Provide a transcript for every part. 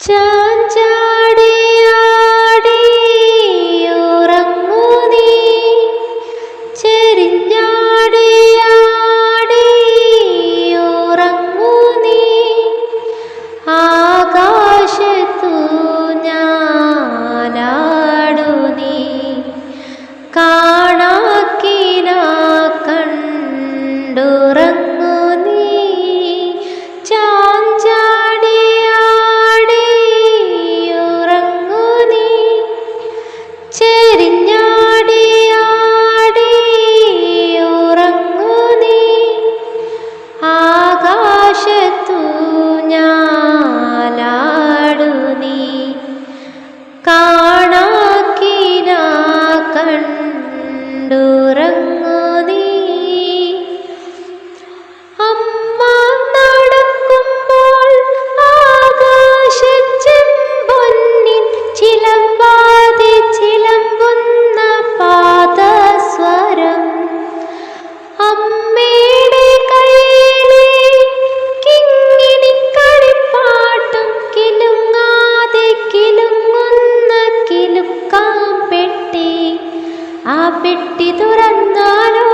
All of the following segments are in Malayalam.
ചാഞ്ചാടിയാടി ഉറങ്ങൂ നീ, ചെരിഞ്ഞാടിയാടി ഉറങ്ങൂ നീ, ആകാശത്തു ഞാലാടു നീ, കാണാക്കിന കണ്ടുറങ്ങൂ നീ. ചാഞ്ചാടിയാടി ഉറങ്ങൂ നീ, ചെരിഞ്ഞാടിയാടി ഉറങ്ങൂ നീ, ആകാശത്തു ഞാലാടു നീ, കാണാക്കിന കണ്ടുറങ്ങൂ നീ. അമ്മ നടക്കുമ്പോൾ ആകാശച്ചെമ്പൊന്നിൻ ചിലമ്പാതെ ചിലമ്പുന്ന പാദസ്വരം, അമ്മയുടെ കയ്യിലെ കിങ്ങിണിക്കളിപ്പാട്ടും കിലുങ്ങാതെ കിലുങ്ങുന്ന കിലുക്കാം പെട്ടി. ആ പെട്ടി തുറന്നാലോ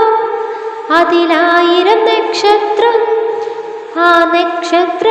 അതിലായിരം നക്ഷത്രം, ആ നക്ഷത്ര